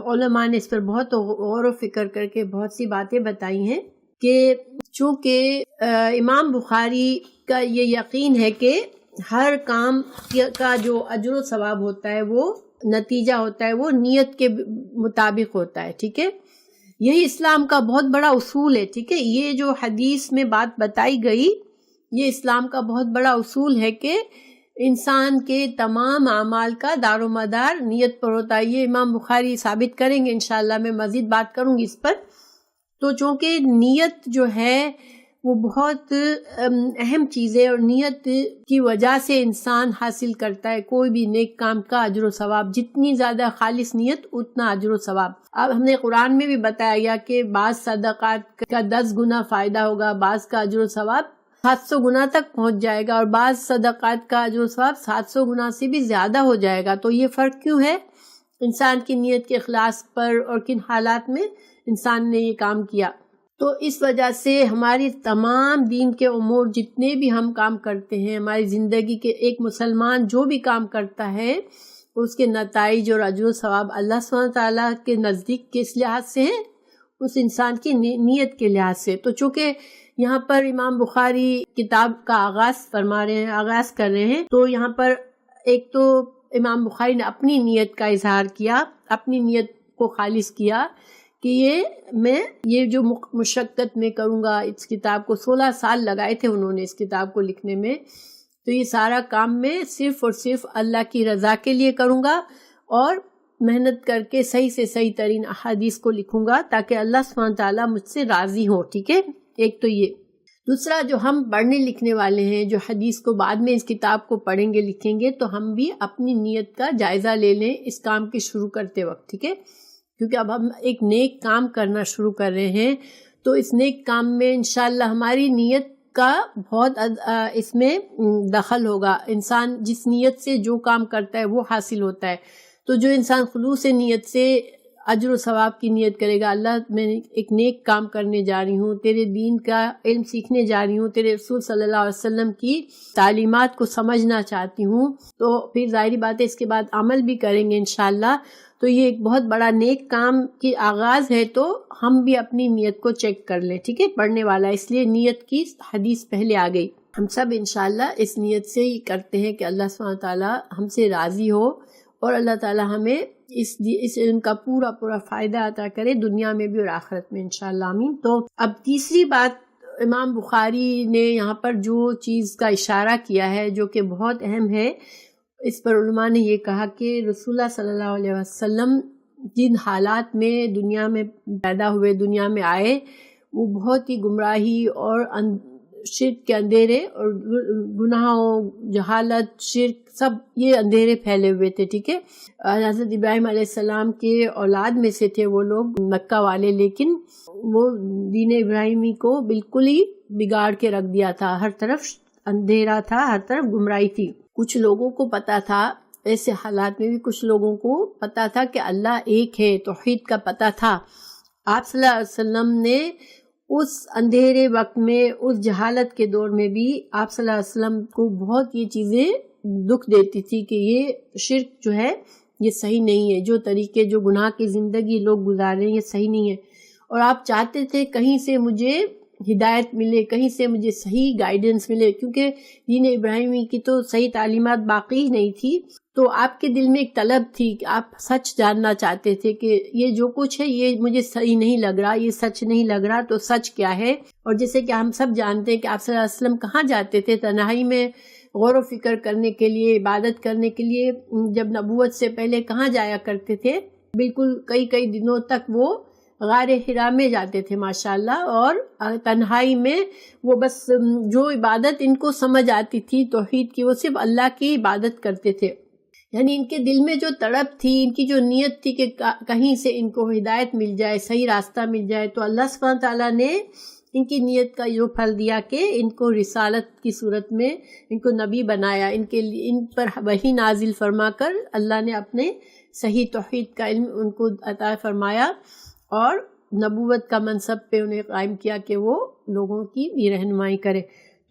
[SPEAKER 2] علماء نے اس پر بہت غور و فکر کر کے بہت سی باتیں بتائی ہیں, کہ چونکہ امام بخاری کا یہ یقین ہے کہ ہر کام کا جو اجر و ثواب ہوتا ہے, وہ نتیجہ ہوتا ہے, وہ نیت کے مطابق ہوتا ہے, ٹھیک ہے. یہی اسلام کا بہت بڑا اصول ہے, ٹھیک ہے. یہ جو حدیث میں بات بتائی گئی, یہ اسلام کا بہت بڑا اصول ہے کہ انسان کے تمام اعمال کا دار و مدار نیت پر ہوتا ہے۔ یہ امام بخاری ثابت کریں گے انشاءاللہ، میں مزید بات کروں گی اس پر۔ تو چونکہ نیت جو ہے وہ بہت اہم چیز ہے، اور نیت کی وجہ سے انسان حاصل کرتا ہے کوئی بھی نیک کام کا اجر و ثواب۔ جتنی زیادہ خالص نیت اتنا اجر و ثواب۔ اب ہم نے قرآن میں بھی بتایا گیا کہ بعض صدقات کا 10 گنا فائدہ ہوگا، بعض کا اجر و ثواب 700 گنا تک پہنچ جائے گا، اور بعض صدقات کا اجر و ثواب 700 گنا سے بھی زیادہ ہو جائے گا۔ تو یہ فرق کیوں ہے؟ انسان کی نیت کے اخلاص پر، اور کن حالات میں انسان نے یہ کام کیا۔ تو اس وجہ سے ہماری تمام دین کے امور، جتنے بھی ہم کام کرتے ہیں، ہماری زندگی کے ایک مسلمان جو بھی کام کرتا ہے اس کے نتائج اور اجر و ثواب اللہ سبحانہ تعالیٰ کے نزدیک کس لحاظ سے ہیں؟ اس انسان کی نیت کے لحاظ سے۔ تو چونکہ یہاں پر امام بخاری کتاب کا آغاز فرما رہے ہیں، آغاز کر رہے ہیں، تو یہاں پر ایک تو امام بخاری نے اپنی نیت کا اظہار کیا، اپنی نیت کو خالص کیا کہ میں یہ جو مشقت میں کروں گا، اس کتاب کو 16 سال لگائے تھے انہوں نے اس کتاب کو لکھنے میں، تو یہ سارا کام میں صرف اور صرف اللہ کی رضا کے لیے کروں گا، اور محنت کر کے صحیح سے صحیح ترین احادیث کو لکھوں گا تاکہ اللہ سبحانہ تعالیٰ مجھ سے راضی ہو۔ ٹھیک ہے، ایک تو یہ۔ دوسرا، جو ہم پڑھنے لکھنے والے ہیں، جو حدیث کو بعد میں اس کتاب کو پڑھیں گے، لکھیں گے، تو ہم بھی اپنی نیت کا جائزہ لے لیں اس کام کے شروع کرتے وقت۔ ٹھیک ہے، کیونکہ اب ہم ایک نیک کام کرنا شروع کر رہے ہیں، تو اس نیک کام میں انشاءاللہ ہماری نیت کا بہت اس میں دخل ہوگا۔ انسان جس نیت سے جو کام کرتا ہے وہ حاصل ہوتا ہے۔ تو جو انسان خلوص نیت سے اجر و ثواب کی نیت کرے گا، اللہ میں ایک نیک کام کرنے جا رہی ہوں، تیرے دین کا علم سیکھنے جا رہی ہوں، تیرے رسول صلی اللہ علیہ وسلم کی تعلیمات کو سمجھنا چاہتی ہوں، تو پھر ظاہری بات ہے اس کے بعد عمل بھی کریں گے انشاءاللہ۔ تو یہ ایک بہت بڑا نیک کام کی آغاز ہے، تو ہم بھی اپنی نیت کو چیک کر لیں۔ ٹھیک ہے، پڑھنے والا، اس لیے نیت کی حدیث پہلے آ گئی۔ ہم سب انشاءاللہ اس نیت سے ہی کرتے ہیں کہ اللہ سبحانہ تعالیٰ ہم سے راضی ہو، اور اللہ تعالیٰ ہمیں اس علم کا پورا فائدہ عطا کرے، دنیا میں بھی اور آخرت میں انشاءاللہ، آمین۔ تو اب تیسری بات، امام بخاری نے یہاں پر جو چیز کا اشارہ کیا ہے جو کہ بہت اہم ہے، اس پر علماء نے یہ کہا کہ رسول اللہ صلی اللہ علیہ وسلم جن حالات میں دنیا میں پیدا ہوئے، دنیا میں آئے، وہ بہت ہی گمراہی اور شرک کے اندھیرے اور گناہوں، جہالت، شرک، سب یہ اندھیرے پھیلے ہوئے تھے۔ ٹھیک ہے، حضرت ابراہیم علیہ السلام کے اولاد میں سے تھے وہ لوگ، مکہ والے، لیکن وہ دین ابراہیمی کو بالکل ہی بگاڑ کے رکھ دیا تھا، ہر طرف اندھیرا تھا، ہر طرف گمراہی تھی۔ کچھ لوگوں کو پتا تھا، ایسے حالات میں بھی کچھ لوگوں کو پتا تھا کہ اللہ ایک ہے، توحید کا پتا تھا۔ آپ صلی اللہ علیہ وسلم نے اس اندھیرے وقت میں، اس جہالت کے دور میں بھی آپ صلی اللہ علیہ وسلم کو بہت یہ چیزیں دکھ دیتی تھی کہ یہ شرک جو ہے یہ صحیح نہیں ہے، جو طریقے، جو گناہ کی زندگی لوگ گزار رہے ہیں یہ صحیح نہیں ہے، اور آپ چاہتے تھے کہیں سے مجھے ہدایت ملے، کہیں سے مجھے صحیح گائیڈنس ملے، کیونکہ دین ابراہیمی کی تو صحیح تعلیمات باقی ہی نہیں تھی۔ تو آپ کے دل میں ایک طلب تھی کہ آپ سچ جاننا چاہتے تھے کہ یہ جو کچھ ہے یہ مجھے صحیح نہیں لگ رہا، یہ سچ نہیں لگ رہا، تو سچ کیا ہے؟ اور جیسے کہ ہم سب جانتے ہیں کہ آپ صلی اللہ علیہ وسلم کہاں جاتے تھے؟ تنہائی میں غور و فکر کرنے کے لیے، عبادت کرنے کے لیے، جب نبوت سے پہلے کہاں جایا کرتے تھے؟ بالکل کئی دنوں تک وہ غار حرا میں جاتے تھے ماشاءاللہ، اور تنہائی میں وہ بس جو عبادت ان کو سمجھ آتی تھی توحید کی، وہ صرف اللہ کی عبادت کرتے تھے۔ یعنی ان کے دل میں جو تڑپ تھی، ان کی جو نیت تھی کہ کہیں سے ان کو ہدایت مل جائے، صحیح راستہ مل جائے، تو اللہ سبحانہ تعالیٰ نے ان کی نیت کا یہ پھل دیا کہ ان کو رسالت کی صورت میں ان کو نبی بنایا، ان پر وحی نازل فرما کر اللہ نے اپنے صحیح توحید کا علم ان کو عطا فرمایا، اور نبوت کا منصب پہ انہیں قائم کیا کہ وہ لوگوں کی بھی رہنمائی کرے۔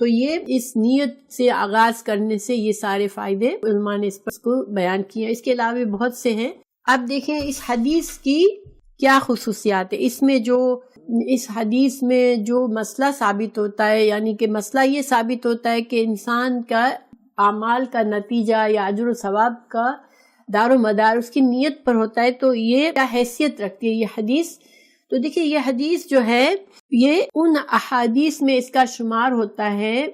[SPEAKER 2] تو یہ اس نیت سے آغاز کرنے سے یہ سارے فائدے علماء نے اس کو بیان کیے ہیں۔ اس کے علاوہ بھی بہت سے ہیں۔ اب دیکھیں اس حدیث کی کیا خصوصیات ہے۔ اس حدیث میں جو مسئلہ ثابت ہوتا ہے، یعنی کہ مسئلہ یہ ثابت ہوتا ہے کہ انسان کا اعمال کا نتیجہ یا اجر و ثواب کا دار و مدار اس کی نیت پر ہوتا ہے، تو یہ کیا حیثیت رکھتی ہے یہ حدیث؟ تو دیکھیں یہ حدیث جو ہے یہ ان احادیث میں اس کا شمار ہوتا ہے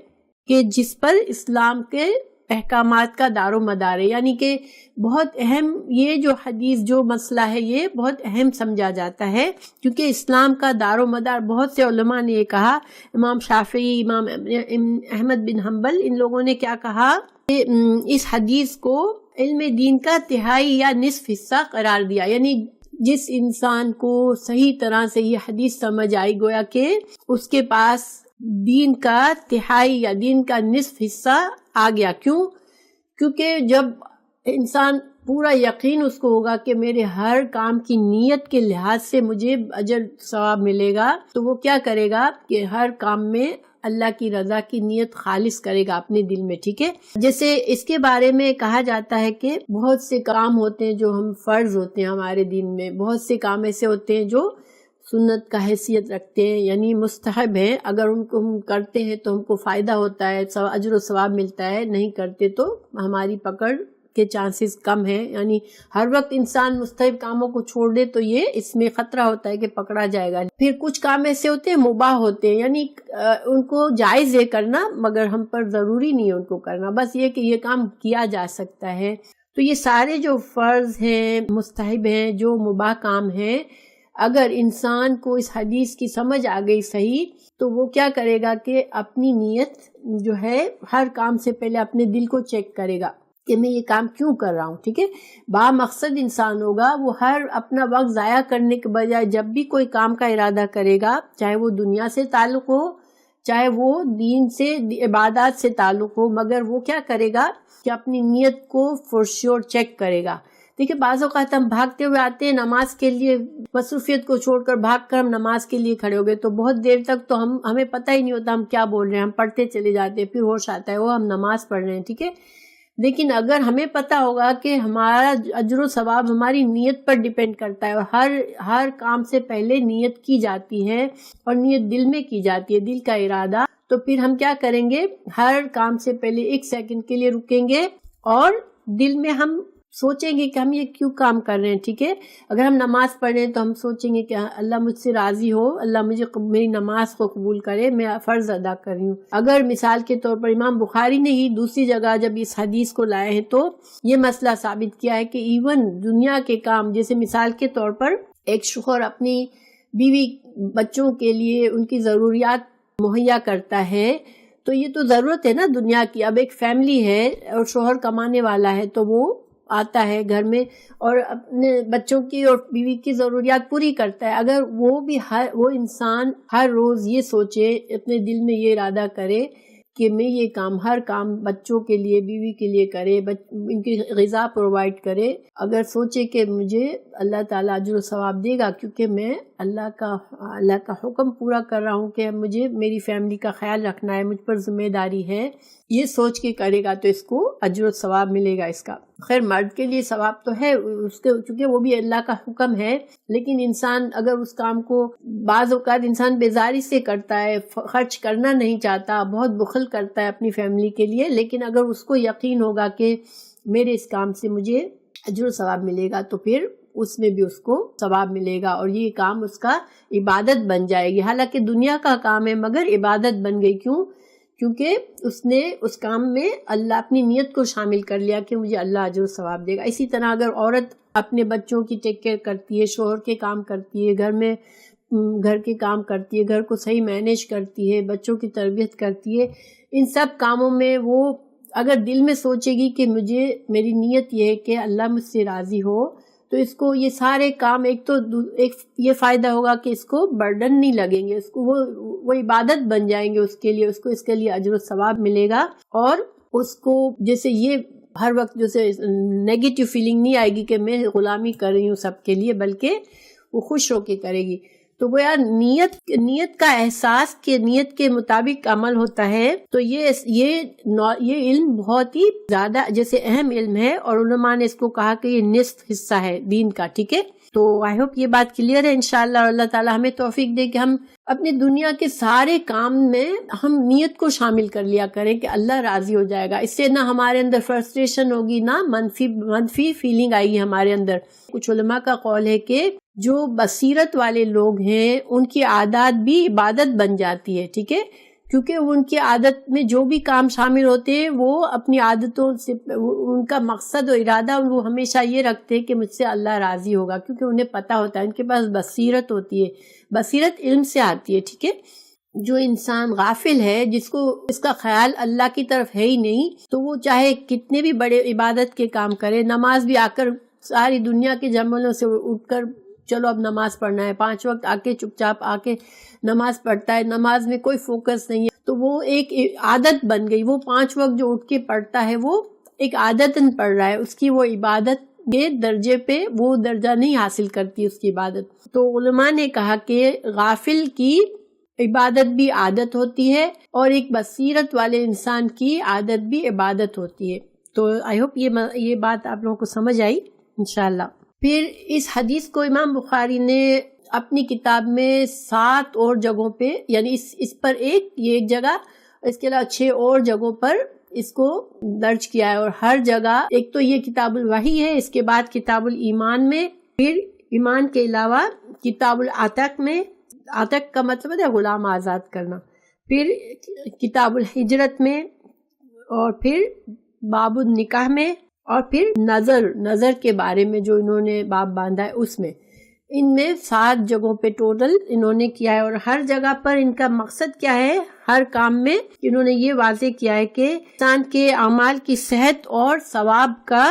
[SPEAKER 2] کہ جس پر اسلام کے احکامات کا دار و مدار ہے، یعنی کہ بہت اہم یہ جو حدیث جو مسئلہ ہے یہ بہت اہم سمجھا جاتا ہے، کیونکہ اسلام کا دار و مدار بہت سے علماء نے یہ کہا، امام شافعی، امام احمد بن حنبل، ان لوگوں نے کیا کہا کہ اس حدیث کو علم دین کا تہائی یا نصف حصہ قرار دیا، یعنی جس انسان کو صحیح طرح سے یہ حدیث سمجھ آئی گویا کہ اس کے پاس دین کا تہائی یا دین کا نصف حصہ آ گیا۔ کیونکہ جب انسان پورا یقین اس کو ہوگا کہ میرے ہر کام کی نیت کے لحاظ سے مجھے اجر ثواب ملے گا، تو وہ کیا کرے گا کہ ہر کام میں اللہ کی رضا کی نیت خالص کرے گا اپنے دل میں، ٹھیک ہے۔ جیسے اس کے بارے میں کہا جاتا ہے کہ بہت سے کام ہوتے ہیں جو ہم فرض ہوتے ہیں ہمارے دین میں، بہت سے کام ایسے ہوتے ہیں جو سنت کا حیثیت رکھتے ہیں، یعنی مستحب ہیں، اگر ان کو ہم کرتے ہیں تو ہم کو فائدہ ہوتا ہے، اجر و ثواب ملتا ہے، نہیں کرتے تو ہماری پکڑ کے چانسز کم ہیں، یعنی ہر وقت انسان مستحب کاموں کو چھوڑ دے تو یہ اس میں خطرہ ہوتا ہے کہ پکڑا جائے گا۔ پھر کچھ کام ایسے ہوتے ہیں مباح ہوتے ہیں، یعنی ان کو جائز ہے کرنا مگر ہم پر ضروری نہیں ہے ان کو کرنا، بس یہ کہ یہ کام کیا جا سکتا ہے۔ تو یہ سارے جو فرض ہیں، مستحب ہیں، جو مباح کام ہیں، اگر انسان کو اس حدیث کی سمجھ آ گئی صحیح تو وہ کیا کرے گا کہ اپنی نیت جو ہے ہر کام سے پہلے اپنے دل کو چیک کرے گا کہ میں یہ کام کیوں کر رہا ہوں، ٹھیک ہے۔ با مقصد انسان ہوگا، وہ ہر اپنا وقت ضائع کرنے کے بجائے جب بھی کوئی کام کا ارادہ کرے گا، چاہے وہ دنیا سے تعلق ہو، چاہے وہ دین سے عبادات سے تعلق ہو، مگر وہ کیا کرے گا کہ اپنی نیت کو فور شیور چیک کرے گا۔ دیکھیں بعض اوقات ہم بھاگتے ہوئے آتے ہیں نماز کے لیے، مصروفیت کو چھوڑ کر بھاگ کر ہم نماز کے لیے کھڑے ہو گئے تو بہت دیر تک تو ہمیں پتہ ہی نہیں ہوتا ہم کیا بول رہے ہیں، ہم پڑھتے چلے جاتے ہیں، پھر ہوش آتا ہے وہ ہم نماز پڑھ رہے ہیں، ٹھیک ہے۔ لیکن اگر ہمیں پتہ ہوگا کہ ہمارا اجر و ثواب ہماری نیت پر ڈیپینڈ کرتا ہے، اور ہر کام سے پہلے نیت کی جاتی ہے، اور نیت دل میں کی جاتی ہے، دل کا ارادہ، تو پھر ہم کیا کریں گے، ہر کام سے پہلے ایک سیکنڈ کے لیے رکیں گے اور دل میں ہم سوچیں گے کہ ہم یہ کیوں کام کر رہے ہیں، ٹھیک ہے۔ اگر ہم نماز پڑھ رہے ہیں تو ہم سوچیں گے کہ اللہ مجھ سے راضی ہو، اللہ مجھے میری نماز کو قبول کرے، میں فرض ادا کر رہی ہوں۔ اگر مثال کے طور پر امام بخاری نے ہی دوسری جگہ جب اس حدیث کو لائے ہیں تو یہ مسئلہ ثابت کیا ہے کہ ایون دنیا کے کام، جیسے مثال کے طور پر ایک شوہر اپنی بیوی بچوں کے لیے ان کی ضروریات مہیا کرتا ہے، تو یہ تو ضرورت ہے نا دنیا کی۔ اب ایک فیملی ہے اور شوہر کمانے والا ہے تو وہ آتا ہے گھر میں اور اپنے بچوں کی اور بیوی کی ضروریات پوری کرتا ہے۔ اگر وہ انسان ہر روز یہ سوچے، اپنے دل میں یہ ارادہ کرے کہ میں یہ کام، ہر کام بچوں کے لیے، بیوی کے لیے کرے، ان کی غذا پرووائڈ کرے، اگر سوچے کہ مجھے اللہ تعالیٰ اجر و ثواب دے گا کیونکہ میں اللہ کا حکم پورا کر رہا ہوں کہ مجھے میری فیملی کا خیال رکھنا ہے، مجھ پر ذمہ داری ہے، یہ سوچ کے کرے گا تو اس کو اجر و ثواب ملے گا اس کا۔ خیر مرد کے لیے ثواب تو ہے اس کے، چونکہ وہ بھی اللہ کا حکم ہے، لیکن انسان اگر اس کام کو بعض اوقات انسان بیزاری سے کرتا ہے، خرچ کرنا نہیں چاہتا، بہت بخل کرتا ہے اپنی فیملی کے لیے، لیکن اگر اس کو یقین ہوگا کہ میرے اس کام سے مجھے اجر و ثواب ملے گا تو پھر اس میں بھی اس کو ثواب ملے گا اور یہ کام اس کا عبادت بن جائے گی۔ حالانکہ دنیا کا کام ہے مگر عبادت بن گئی، کیونکہ اس نے اس کام میں اللہ اپنی نیت کو شامل کر لیا کہ مجھے اللہ اجر و ثواب دے گا۔ اسی طرح اگر عورت اپنے بچوں کی ٹیک کیئر کرتی ہے، شوہر کے کام کرتی ہے، گھر کے کام کرتی ہے، گھر کو صحیح مینیج کرتی ہے، بچوں کی تربیت کرتی ہے، ان سب کاموں میں وہ اگر دل میں سوچے گی کہ میری نیت یہ ہے کہ اللہ مجھ سے راضی ہو، تو اس کو یہ سارے کام ایک یہ فائدہ ہوگا کہ اس کو برڈن نہیں لگیں گے، اس کو وہ عبادت بن جائیں گے اس کے لیے، اس کے لیے اجر و ثواب ملے گا، اور اس کو جیسے یہ ہر وقت جیسے نیگیٹو فیلنگ نہیں آئے گی کہ میں غلامی کر رہی ہوں سب کے لیے، بلکہ وہ خوش ہو کے کرے گی۔ تو وہ یار نیت کا احساس کہ نیت کے مطابق عمل ہوتا ہے، تو یہ علم بہت ہی زیادہ جیسے اہم علم ہے، اور علماء نے اس کو کہا کہ یہ نصف حصہ ہے دین کا، ٹھیک ہے۔ تو آئی ہوپ یہ بات کلیئر ہے انشاءاللہ، اور اللہ تعالی ہمیں توفیق دے کہ ہم اپنی دنیا کے سارے کام میں ہم نیت کو شامل کر لیا کریں کہ اللہ راضی ہو جائے گا، اس سے نہ ہمارے اندر فرسٹریشن ہوگی، نہ منفی فیلنگ آئے گی ہمارے اندر۔ کچھ علماء کا قول ہے کہ جو بصیرت والے لوگ ہیں ان کی عادات بھی عبادت بن جاتی ہے، ٹھیک ہے، کیونکہ ان کی عادت میں جو بھی کام شامل ہوتے ہیں وہ اپنی عادتوں سے ان کا مقصد و ارادہ وہ ہمیشہ یہ رکھتے ہیں کہ مجھ سے اللہ راضی ہوگا، کیونکہ انہیں پتہ ہوتا ہے، ان کے پاس بصیرت ہوتی ہے، بصیرت علم سے آتی ہے، ٹھیک ہے۔ جو انسان غافل ہے، جس کو اس کا خیال اللہ کی طرف ہے ہی نہیں، تو وہ چاہے کتنے بھی بڑے عبادت کے کام کرے، نماز بھی آ کر ساری دنیا کے جملوں سے اٹھ کر چلو اب نماز پڑھنا ہے، 5 وقت آ کے چپ چاپ آ کے نماز پڑھتا ہے، نماز میں کوئی فوکس نہیں ہے، تو وہ ایک عادت بن گئی، وہ 5 وقت جو اٹھ کے پڑھتا ہے وہ ایک عادتاً پڑھ رہا ہے، اس کی وہ عبادت کے درجے پہ وہ درجہ نہیں حاصل کرتی اس کی عبادت۔ تو علماء نے کہا کہ غافل کی عبادت بھی عادت ہوتی ہے اور ایک بصیرت والے انسان کی عادت بھی عبادت ہوتی ہے۔ تو آئی ہوپ یہ بات آپ لوگوں کو سمجھ آئی انشاءاللہ۔ پھر اس حدیث کو امام بخاری نے اپنی کتاب میں 7 اور جگہوں پہ، یعنی اس پر یہ ایک جگہ، اس کے علاوہ 6 اور جگہوں پر اس کو درج کیا ہے، اور ہر جگہ ایک تو یہ کتاب الوحی ہے، اس کے بعد کتاب الایمان میں، پھر ایمان کے علاوہ کتاب العتق میں، عتق کا مطلب ہے غلام آزاد کرنا، پھر کتاب الحجرت میں، اور پھر باب النکاح میں، اور پھر نظر کے بارے میں جو انہوں نے باب باندھا ہے اس میں۔ ان میں 7 جگہوں پہ ٹوٹل انہوں نے کیا ہے، اور ہر جگہ پر ان کا مقصد کیا ہے، ہر کام میں انہوں نے یہ واضح کیا ہے کہ انسان کے اعمال کی صحت اور ثواب کا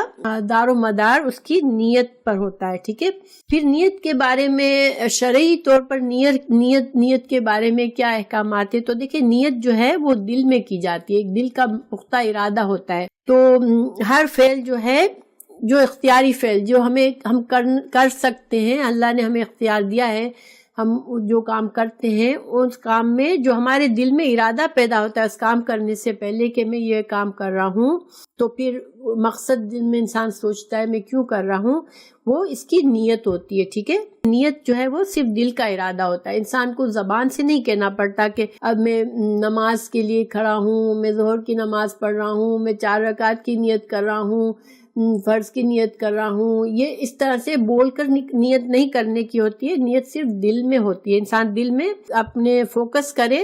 [SPEAKER 2] دار و مدار اس کی نیت پر ہوتا ہے، ٹھیک ہے۔ پھر نیت کے بارے میں شرعی طور پر نیت کے بارے میں کیا احکامات ہیں، تو دیکھیں نیت جو ہے وہ دل میں کی جاتی ہے، ایک دل کا پختہ ارادہ ہوتا ہے۔ تو ہر فعل جو ہے، جو اختیاری فعل جو ہم کر سکتے ہیں، اللہ نے ہمیں اختیار دیا ہے، ہم جو کام کرتے ہیں اس کام میں جو ہمارے دل میں ارادہ پیدا ہوتا ہے اس کام کرنے سے پہلے کہ میں یہ کام کر رہا ہوں، تو پھر مقصد دل میں انسان سوچتا ہے میں کیوں کر رہا ہوں، وہ اس کی نیت ہوتی ہے، ٹھیک ہے۔ نیت جو ہے وہ صرف دل کا ارادہ ہوتا ہے، انسان کو زبان سے نہیں کہنا پڑتا کہ اب میں نماز کے لیے کھڑا ہوں، میں ظہر کی نماز پڑھ رہا ہوں، میں 4 رکعت کی نیت کر رہا ہوں، فرض کی نیت کر رہا ہوں، یہ اس طرح سے بول کر نیت نہیں کرنے کی ہوتی ہے، نیت صرف دل میں ہوتی ہے۔ انسان دل میں اپنے فوکس کرے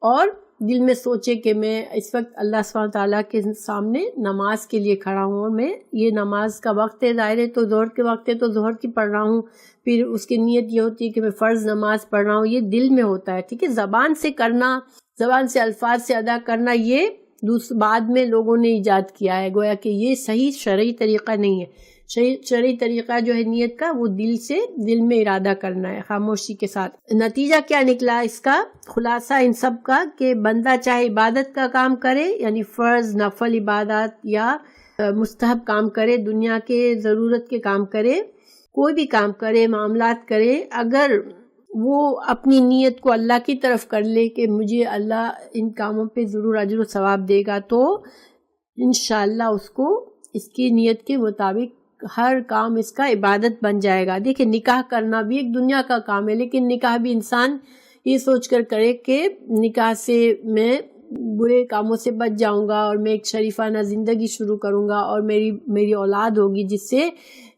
[SPEAKER 2] اور دل میں سوچے کہ میں اس وقت اللہ سبحانہ تعالیٰ کے سامنے نماز کے لیے کھڑا ہوں، اور میں یہ نماز کا وقت ہے، ظاہر ہے تو ظہر کے وقت ہے تو ظہر کی پڑھ رہا ہوں، پھر اس کی نیت یہ ہوتی ہے کہ میں فرض نماز پڑھ رہا ہوں، یہ دل میں ہوتا ہے، ٹھیک ہے۔ زبان سے کرنا، زبان سے الفاظ سے ادا کرنا، یہ بعد میں لوگوں نے ایجاد کیا ہے، گویا کہ یہ صحیح شرعی طریقہ نہیں ہے۔ شرعی طریقہ جو ہے نیت کا وہ دل میں ارادہ کرنا ہے خاموشی کے ساتھ۔ نتیجہ کیا نکلا اس کا، خلاصہ ان سب کا کہ بندہ چاہے عبادت کا کام کرے، یعنی فرض نفل عبادات یا مستحب کام کرے، دنیا کے ضرورت کے کام کرے، کوئی بھی کام کرے، معاملات کرے، اگر وہ اپنی نیت کو اللہ کی طرف کر لے کہ مجھے اللہ ان کاموں پہ ضرور اجر و ثواب دے گا، تو انشاءاللہ اس کو اس کی نیت کے مطابق ہر کام اس کا عبادت بن جائے گا۔ دیکھیں نکاح کرنا بھی ایک دنیا کا کام ہے، لیکن نکاح بھی انسان یہ سوچ کر کرے کہ نکاح سے میں برے کاموں سے بچ جاؤں گا اور میں ایک شریفانہ زندگی شروع کروں گا اور میری اولاد ہوگی جس سے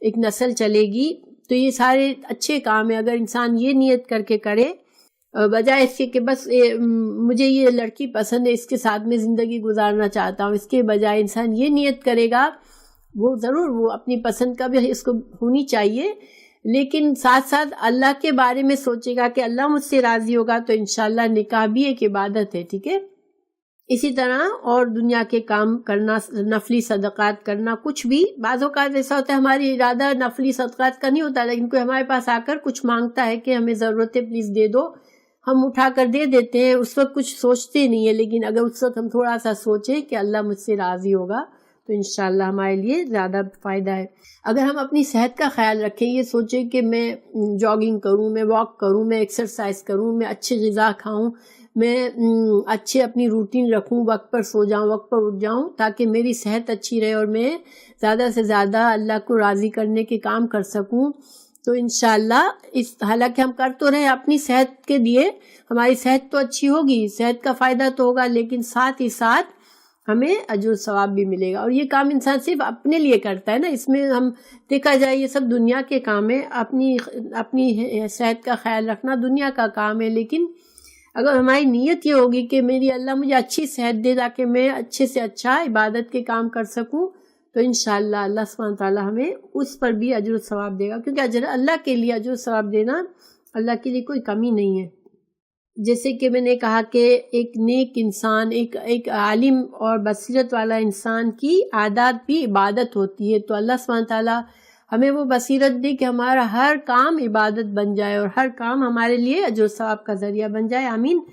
[SPEAKER 2] ایک نسل چلے گی، تو یہ سارے اچھے کام ہیں۔ اگر انسان یہ نیت کر کے کرے بجائے اس کے کہ بس مجھے یہ لڑکی پسند ہے، اس کے ساتھ میں زندگی گزارنا چاہتا ہوں، اس کے بجائے انسان یہ نیت کرے گا، وہ ضرور وہ اپنی پسند کا بھی اس کو ہونی چاہیے، لیکن ساتھ ساتھ اللہ کے بارے میں سوچے گا کہ اللہ مجھ سے راضی ہوگا، تو انشاءاللہ نکاح بھی ایک عبادت ہے، ٹھیک ہے۔ اسی طرح اور دنیا کے کام کرنا، نفلی صدقات کرنا، کچھ بھی بعض اوقات ایسا ہوتا ہے ہماری ارادہ نفلی صدقات کا نہیں ہوتا، لیکن کوئی ہمارے پاس آ کر کچھ مانگتا ہے کہ ہمیں ضرورت ہے پلیز دے دو، ہم اٹھا کر دے دیتے ہیں، اس وقت کچھ سوچتے نہیں ہیں، لیکن اگر اس وقت ہم تھوڑا سا سوچیں کہ اللہ مجھ سے راضی ہوگا تو انشاءاللہ ہمارے لیے زیادہ فائدہ ہے۔ اگر ہم اپنی صحت کا خیال رکھیں، یہ سوچیں کہ میں جاگنگ کروں، میں واک کروں، میں ایکسرسائز کروں، میں اچھی غذا کھاؤں، میں اچھے اپنی روٹین رکھوں، وقت پر سو جاؤں، وقت پر اٹھ جاؤں، تاکہ میری صحت اچھی رہے اور میں زیادہ سے زیادہ اللہ کو راضی کرنے کے کام کر سکوں، تو انشاءاللہ حالانکہ ہم کر تو رہے اپنی صحت کے لیے، ہماری صحت تو اچھی ہوگی، صحت کا فائدہ تو ہوگا، لیکن ساتھ ہی ساتھ ہمیں اجر و ثواب بھی ملے گا۔ اور یہ کام انسان صرف اپنے لیے کرتا ہے نا، اس میں ہم دیکھا جائے یہ سب دنیا کے کام ہے، اپنی صحت کا خیال رکھنا دنیا کا کام ہے، لیکن اگر ہماری نیت یہ ہوگی کہ میری اللہ مجھے اچھی صحت دے تاکہ میں اچھے سے اچھا عبادت کے کام کر سکوں، تو انشاءاللہ اللہ سبحانہ تعالیٰ ہمیں اس پر بھی اجر و ثواب دے گا، کیونکہ اللہ کے لیے اجر و ثواب دینا اللہ کے لیے کوئی کمی نہیں ہے۔ جیسے کہ میں نے کہا کہ ایک نیک انسان، ایک عالم اور بصیرت والا انسان کی عادات بھی عبادت ہوتی ہے، تو اللہ سبحانہ تعالیٰ ہمیں وہ بصیرت دے کہ ہمارا ہر کام عبادت بن جائے اور ہر کام ہمارے لیے اجر و ثواب کا ذریعہ بن جائے، آمین۔